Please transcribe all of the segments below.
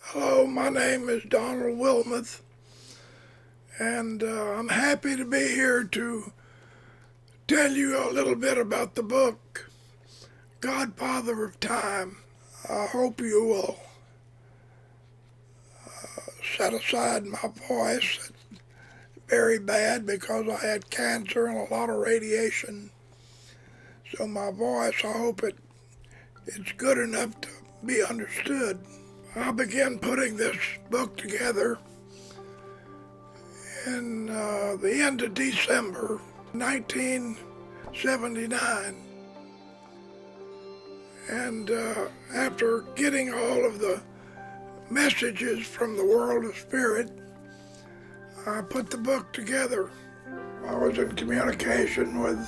Hello, my name is Donald Wilmoth, and I'm happy to be here to tell you a little bit about the book, Godfather of Time. I hope you will set aside my voice. It's very bad because I had cancer and a lot of radiation. So my voice, I hope it's good enough to be understood. I began putting this book together in the end of December 1979. And after getting all of the messages from the world of spirit, I put the book together. I was in communication with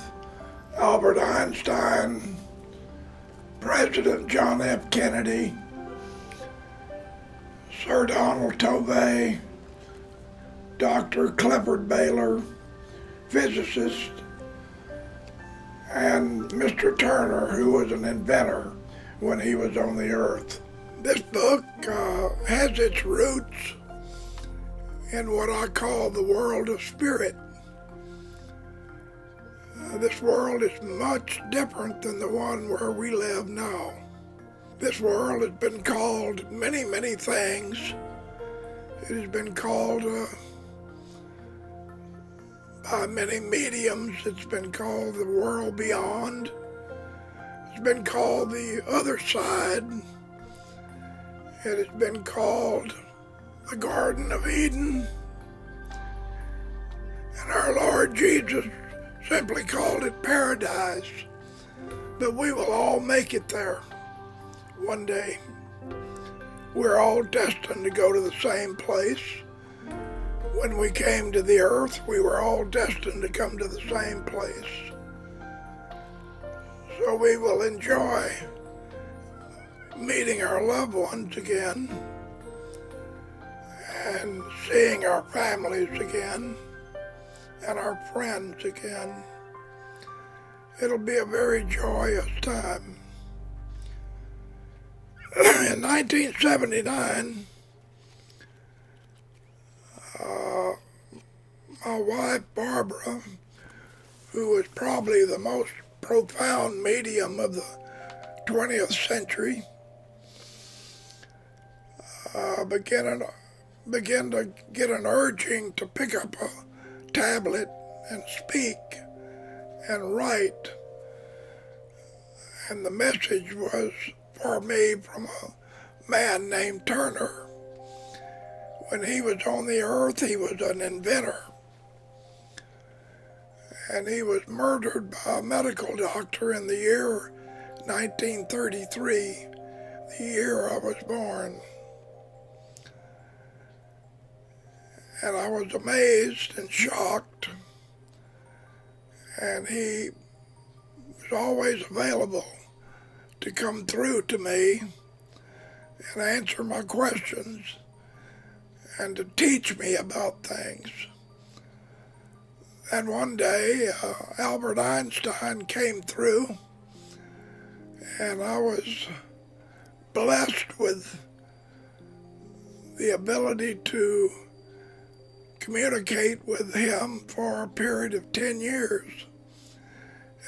Albert Einstein, President John F. Kennedy, Sir Donald Tovey, Dr. Clifford Baylor, physicist, and Mr. Turner, who was an inventor when he was on the earth. This book has its roots in what I call the world of spirit. This world is much different than the one where we live now. This world has been called many, many things. It has been called by many mediums. It's been called the world beyond. It's been called the other side. It has been called the Garden of Eden. And our Lord Jesus simply called it paradise. But we will all make it there one day. We're all destined to go to the same place. When we came to the earth, we were all destined to come to the same place. So we will enjoy meeting our loved ones again and seeing our families again and our friends again. It'll be a very joyous time. In 1979, my wife Barbara, who was probably the most profound medium of the 20th century, began to get an urging to pick up a tablet and speak and write. And the message was for me from a man named Turner. When he was on the earth, he was an inventor. And he was murdered by a medical doctor in the year 1933, the year I was born. And I was amazed and shocked. And he was always available to come through to me and answer my questions and to teach me about things. And one day, Albert Einstein came through, and I was blessed with the ability to communicate with him for a period of 10 years,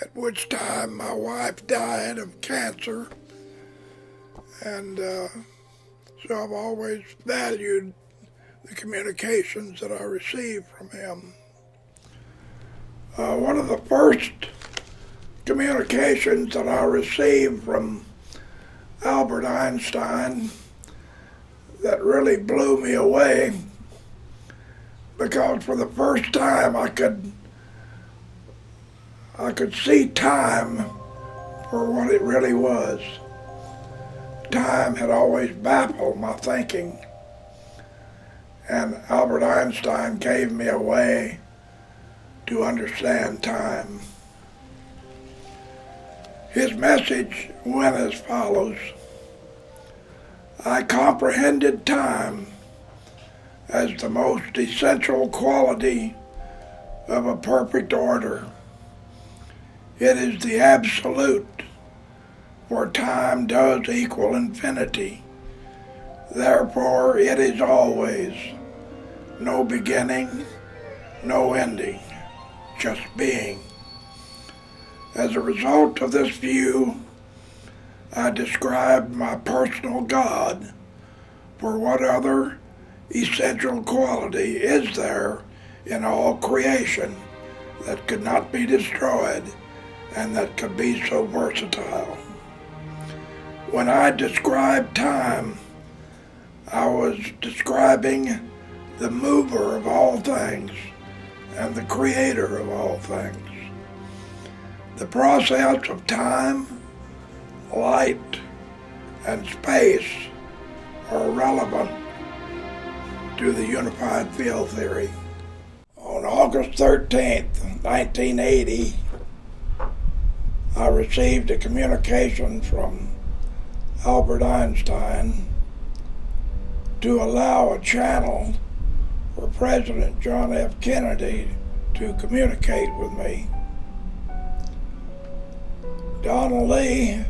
at which time my wife died of cancer. And so I've always valued the communications that I received from him. One of the first communications that I received from Albert Einstein that really blew me away, because for the first time I could see time for what it really was. Time had always baffled my thinking, and Albert Einstein gave me a way to understand time. His message went as follows: I comprehended time as the most essential quality of a perfect order. It is the absolute, for time does equal infinity, Therefore it is always no beginning, no ending, just being. As a result of this view, I described my personal God, for what other essential quality is there in all creation that could not be destroyed and that could be so versatile? When I described time, I was describing the mover of all things and the creator of all things. The process of time, light, and space are relevant to the unified field theory. On August 13th, 1980, I received a communication from Albert Einstein to allow a channel for President John F. Kennedy to communicate with me. Donald Lee,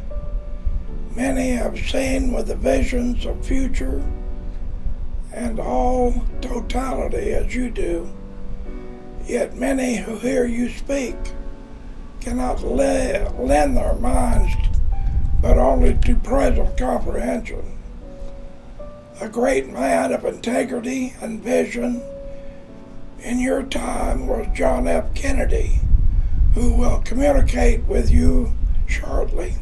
many have seen with the visions of future and all totality as you do, yet many who hear you speak cannot lend their minds but only to present comprehension. A great man of integrity and vision in your time was John F. Kennedy, who will communicate with you shortly.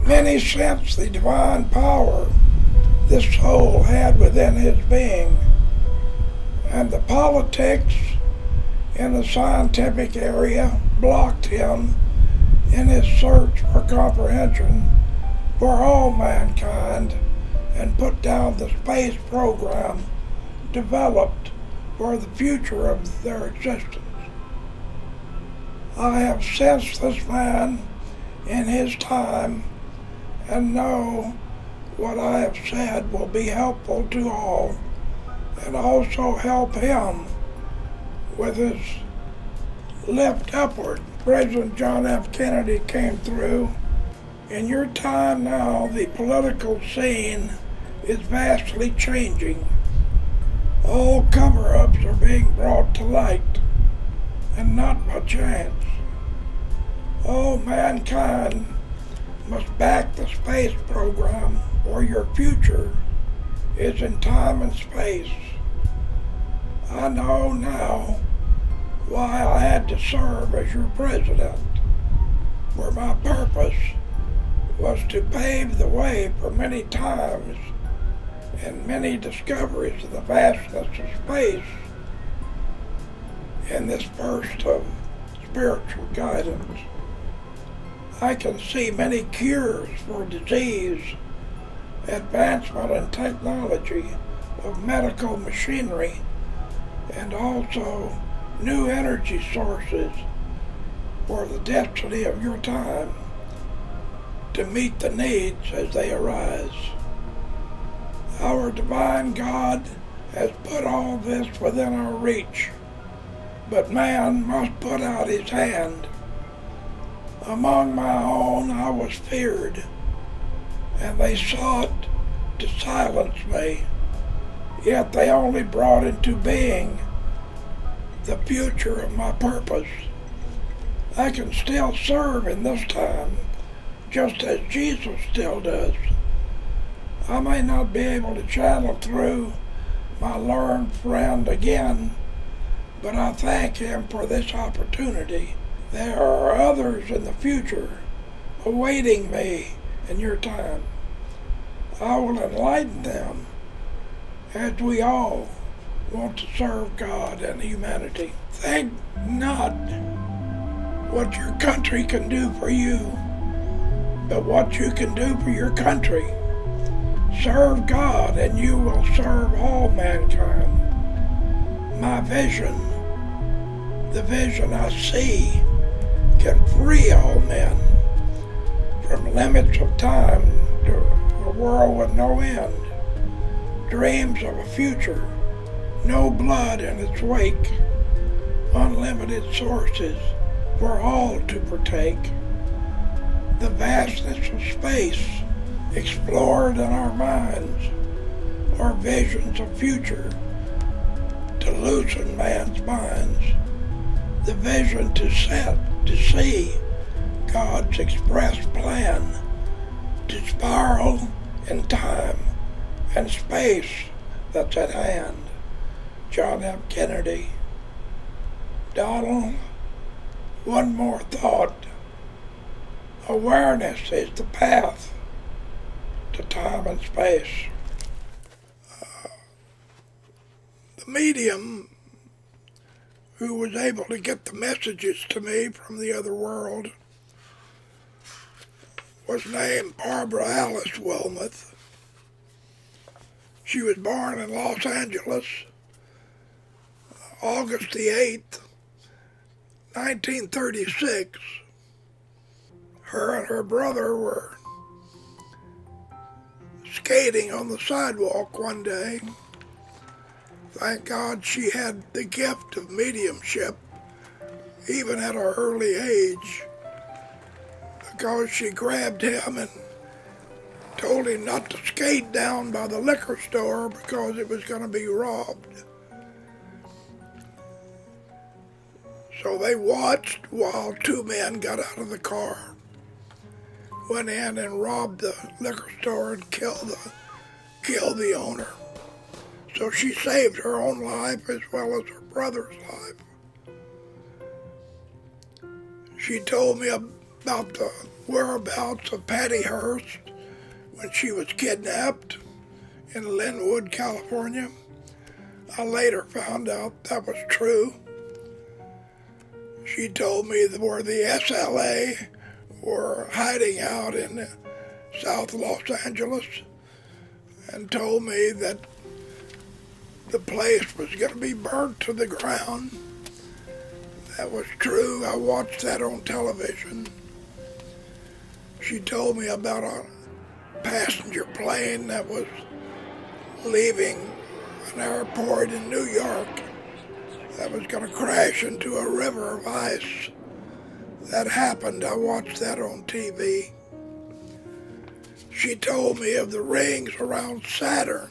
Many sense the divine power this soul had within his being, and the politics in the scientific area blocked him in his search for comprehension for all mankind and put down the space program developed for the future of their existence. I have sensed this man in his time and know what I have said will be helpful to all and also help him with his lift upward. President John F. Kennedy came through. In your time now, the political scene is vastly changing. All cover-ups are being brought to light, and not by chance. All mankind must back the space program, or your future is in time and space. I know now why I had to serve as your president, where my purpose was to pave the way for many times and many discoveries of the vastness of space in this burst of spiritual guidance. I can see many cures for disease, advancement in technology of medical machinery, and also new energy sources for the destiny of your time to meet the needs as they arise. Our divine God has put all this within our reach, but man must put out his hand. Among my own I was feared, and they sought to silence me, yet they only brought into being the future of my purpose. I can still serve in this time, just as Jesus still does. I may not be able to channel through my learned friend again, but I thank him for this opportunity. There are others in the future awaiting me in your time. I will enlighten them as we all want to serve God and humanity. Think not what your country can do for you, but what you can do for your country. Serve God and you will serve all mankind. My vision, the vision I see, can free all men from limits of time to a world with no end. Dreams of a future, no blood in its wake, unlimited sources for all to partake. The vastness of space explored in our minds, or visions of future to loosen man's minds. The vision to see God's express plan to spiral in time and space that's at hand. John F. Kennedy. Donald, one more thought. Awareness is the path to time and space. The medium who was able to get the messages to me from the other world was named Barbara Alice Wilmoth. She was born in Los Angeles, August the 8th, 1936. Her and her brother were skating on the sidewalk one day. Thank God she had the gift of mediumship, even at her early age, because she grabbed him and told him not to skate down by the liquor store because it was going to be robbed. So they watched while two men got out of the car, went in and robbed the liquor store and killed the owner. So she saved her own life as well as her brother's life. She told me about the whereabouts of Patty Hearst when she was kidnapped in Linwood, California. I later found out that was true. She told me where the SLA were hiding out in South Los Angeles and told me that the place was going to be burnt to the ground. That was true. I watched that on television. She told me about a passenger plane that was leaving an airport in New York that was going to crash into a river of ice. That happened. I watched that on TV. She told me of the rings around Saturn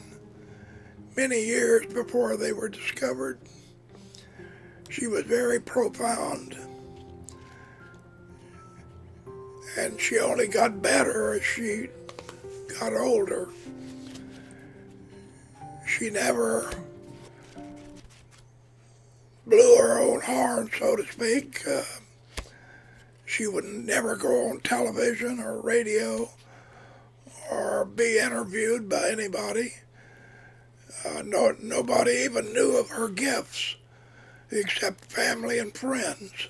many years before they were discovered. She was very profound. And she only got better as she got older. She never blew her own horn, so to speak. She would never go on television or radio or be interviewed by anybody. Nobody even knew of her gifts except family and friends.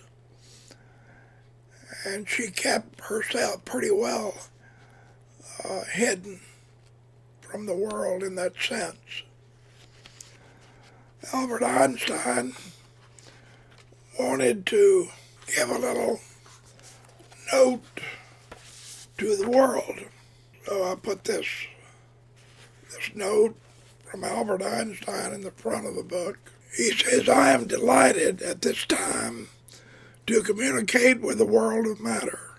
And she kept herself pretty well hidden from the world in that sense. Albert Einstein wanted to give a little note to the world. So I put this note from Albert Einstein in the front of the book. He says, "I am delighted at this time to communicate with the world of matter.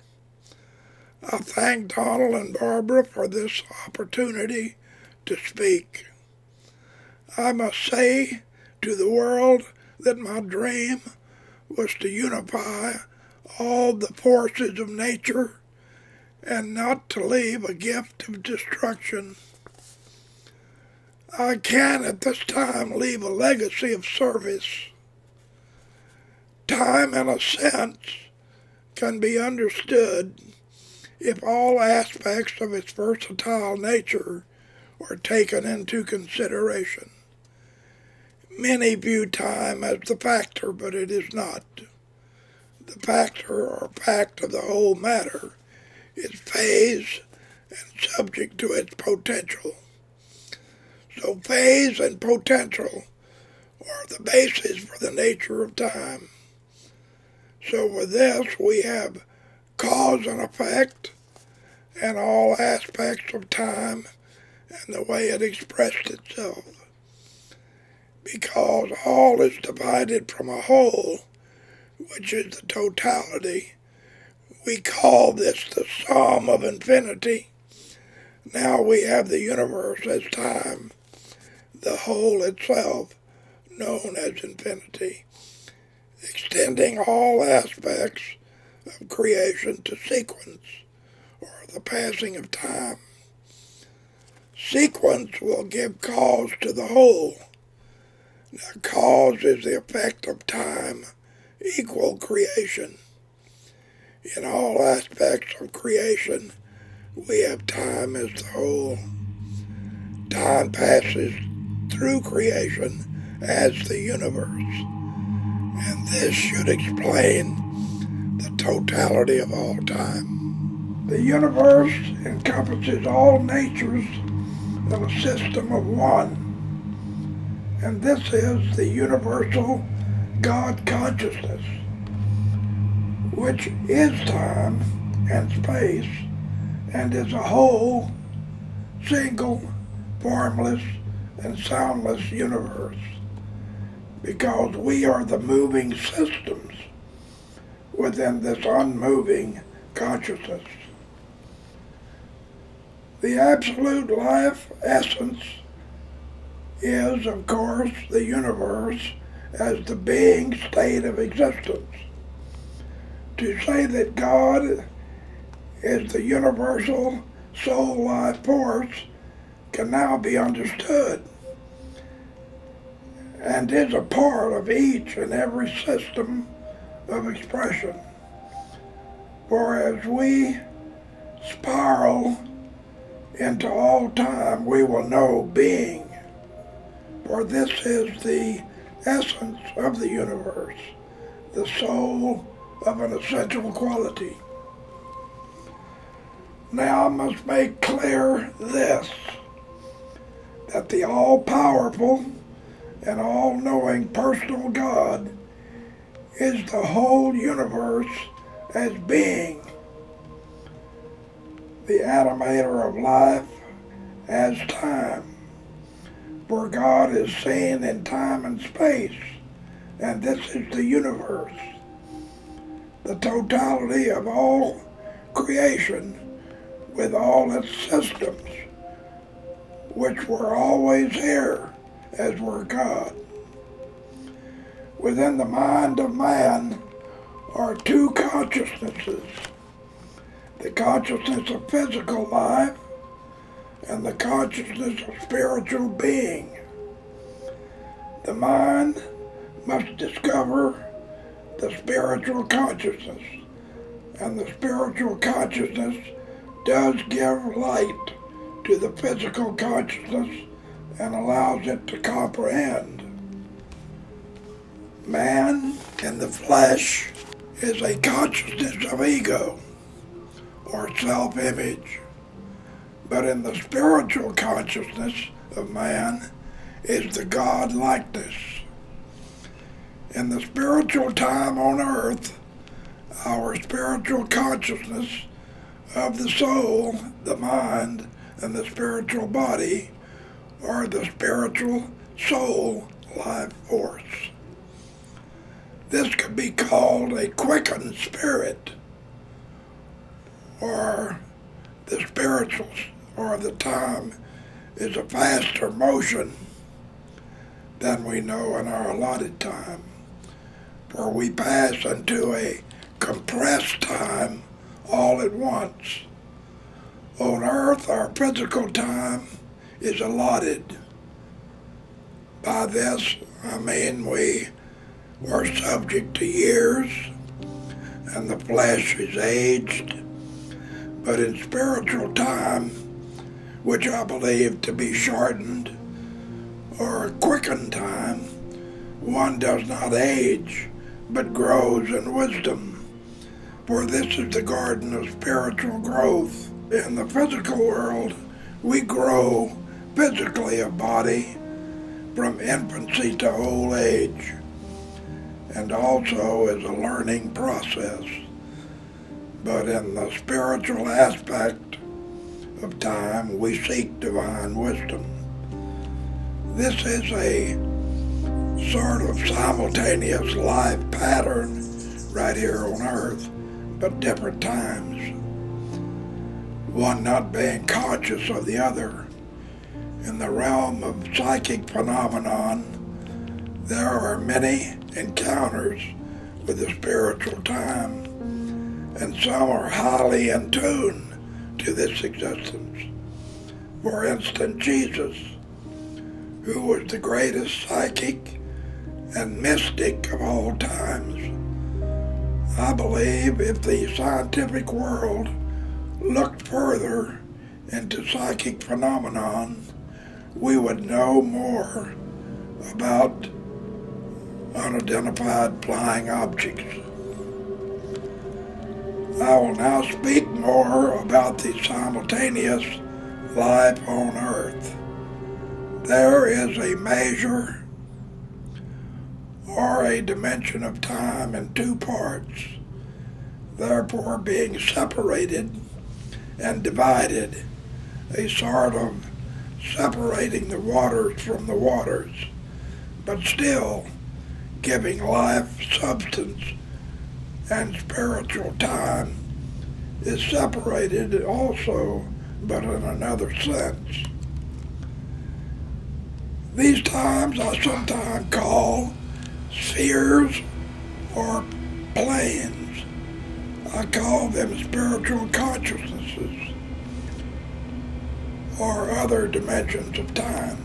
I thank Donald and Barbara for this opportunity to speak. I must say to the world that my dream was to unify all the forces of nature and not to leave a gift of destruction. I can at this time leave a legacy of service. Time, in a sense, can be understood if all aspects of its versatile nature are taken into consideration. Many view time as the factor, but it is not. The factor or fact of the whole matter is phase and subject to its potential. So phase and potential are the basis for the nature of time. So with this we have cause and effect and all aspects of time and the way it expressed itself. Because all is divided from a whole, which is the totality, we call this the sum of infinity, Now we have the universe as time, the whole itself known as infinity, extending all aspects of creation to sequence, or the passing of time. Sequence will give cause to the whole. Now, cause is the effect of time, equal creation. In all aspects of creation, we have time as the whole. Time passes through creation as the universe, and this should explain the totality of all time. The universe encompasses all natures of a system of one, and this is the universal God consciousness, which is time and space, and is a whole, single, formless, and soundless universe, because we are the moving systems within this unmoving consciousness. The absolute life essence is, of course, the universe as the being state of existence. To say that God is the universal soul life force can now be understood, and is a part of each and every system of expression. For as we spiral into all time, we will know being, for this is the essence of the universe, the soul of an essential quality. Now I must make clear this, that the all-powerful and all-knowing personal God is the whole universe as being, the animator of life as time. For God is seen in time and space, and this is the universe, the totality of all creation with all its systems, which were always here as were God. Within the mind of man are two consciousnesses, the consciousness of physical life and the consciousness of spiritual being. The mind must discover the spiritual consciousness, and the spiritual consciousness does give light to the physical consciousness and allows it to comprehend. Man in the flesh is a consciousness of ego or self-image, but in the spiritual consciousness of man is the God-likeness. In the spiritual time on earth, our spiritual consciousness of the soul, the mind, and the spiritual body are the spiritual soul life force. This could be called a quickened spirit, or the spiritual, or the time is a faster motion than we know in our allotted time, for we pass into a compressed time all at once. On earth, our physical time is allotted. By this, I mean we are subject to years, and the flesh is aged. But in spiritual time, which I believe to be shortened or quickened time, one does not age, but grows in wisdom. For this is the garden of spiritual growth. In the physical world, we grow physically of body from infancy to old age, and also is a learning process. But in the spiritual aspect of time, we seek divine wisdom. This is a sort of simultaneous life pattern right here on earth, but different times. one not being conscious of the other. In the realm of psychic phenomenon, there are many encounters with the spiritual time, and some are highly in tune to this existence. For instance, Jesus, who was the greatest psychic and mystic of all times. I believe if the scientific world looked further into psychic phenomenon, we would know more about unidentified flying objects. I will now speak more about the simultaneous life on Earth. There is a measure or a dimension of time in two parts, therefore being separated and divided, a sort of separating the waters from the waters, but still giving life substance, and spiritual time is separated also, but in another sense. These times I sometimes call spheres or planes. I call them spiritual consciousnesses or other dimensions of time,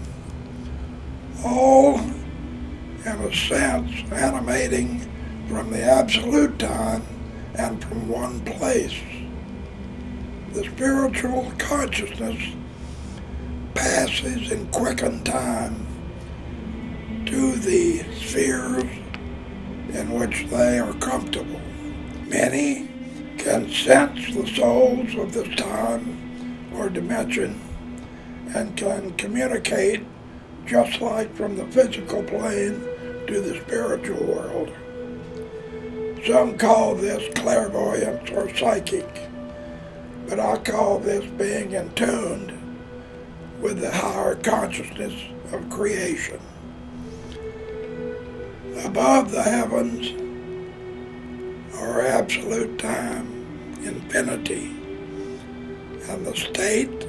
all in a sense animating from the absolute time and from one place. The spiritual consciousness passes in quickened time to the spheres in which they are comfortable. Many can sense the souls of this time or dimension and can communicate just like from the physical plane to the spiritual world. Some call this clairvoyance or psychic, but I call this being in tune with the higher consciousness of creation. Above the heavens are absolute time, infinity, and the state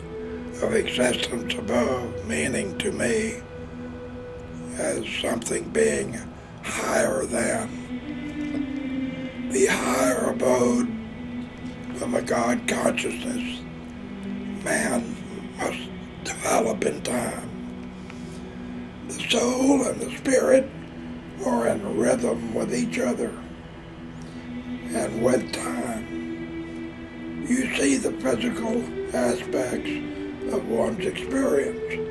of existence above, meaning to me as something being higher than. The higher abode of a God consciousness, man must develop in time. The soul and the spirit are in rhythm with each other and with time. You see the physical aspects of one's experience.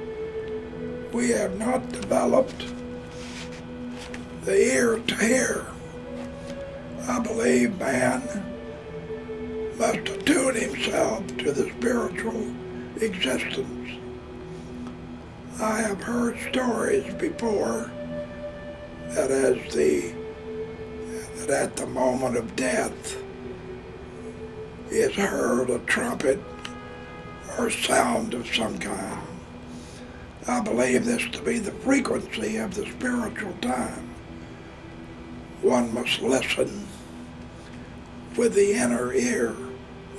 We have not developed the ear to hear. I believe man must attune himself to the spiritual existence. I have heard stories before that at the moment of death is heard a trumpet or sound of some kind. I believe this to be the frequency of the spiritual time. One must listen with the inner ear,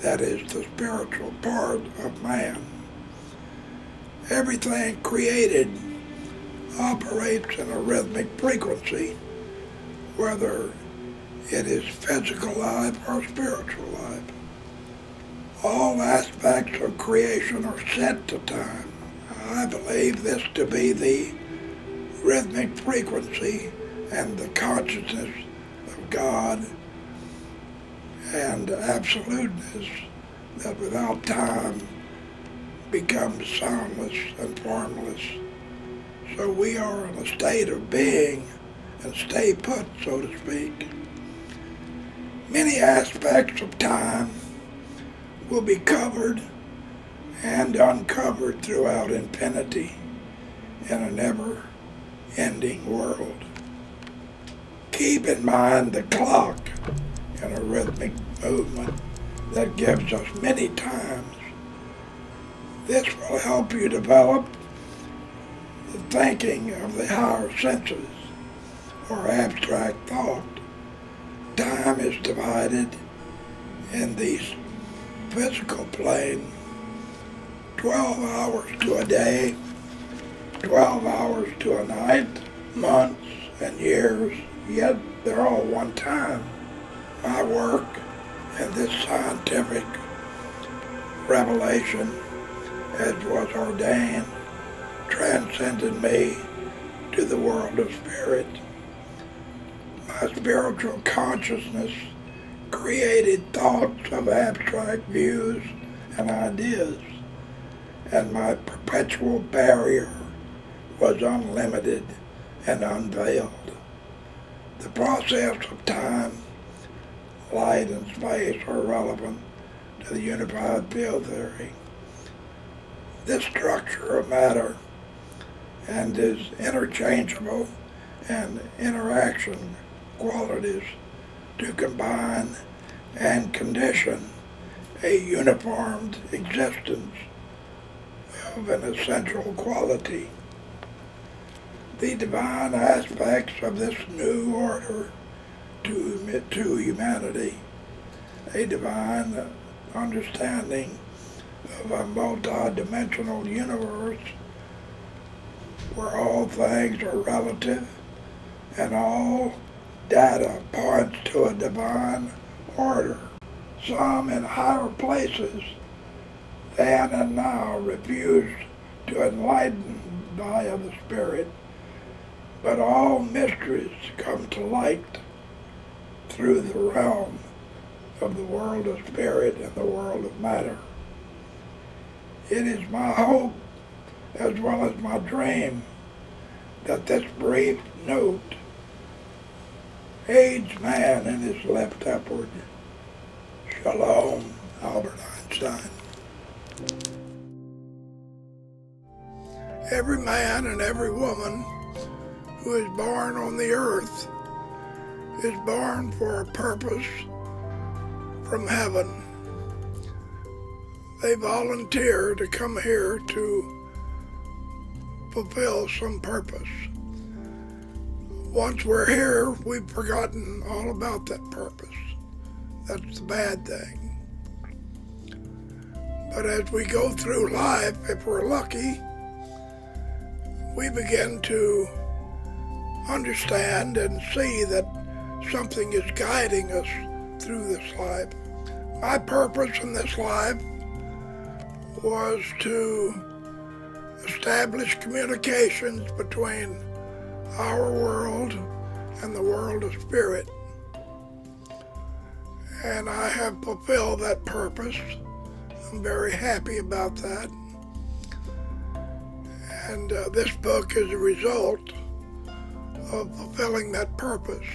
that is the spiritual part of man. Everything created operates in a rhythmic frequency, whether it is physical life or spiritual life. All aspects of creation are set to time. I believe this to be the rhythmic frequency and the consciousness of God and absoluteness that without time becomes soundless and formless. So we are in a state of being and stay put, so to speak. Many aspects of time will be covered and uncovered throughout infinity in a never-ending world. Keep in mind the clock in a rhythmic movement that gives us many times. This will help you develop the thinking of the higher senses or abstract thought. Time is divided in the physical plane 12 hours to a day, 12 hours to a night, months and years, yet they're all one time. My work in this scientific revelation, as was ordained, transcended me to the world of spirit. My spiritual consciousness created thoughts of abstract views and ideas, and my perpetual barrier was unlimited and unveiled. The process of time, light, and space are relevant to the unified field theory. This structure of matter and is interchangeable and interaction qualities to combine and condition a uniformed existence of an essential quality. The divine aspects of this new order to humanity, a divine understanding of a multi-dimensional universe where all things are relative and all data points to a divine order. Some in higher places then and now refuse to enlighten via the Spirit, but all mysteries come to light through the realm of the world of spirit and the world of matter. It is my hope, as well as my dream, that this brief note aids man in his lift upward. Shalom, Albert Einstein. Every man and every woman who is born on the earth is born for a purpose from heaven. They volunteer to come here to fulfill some purpose. Once we're here, we've forgotten all about that purpose. That's the bad thing. But as we go through life, if we're lucky, we begin to understand and see that something is guiding us through this life. My purpose in this life was to establish communications between our world and the world of spirit. And I have fulfilled that purpose. I'm very happy about that. And this book is a result of fulfilling that purpose.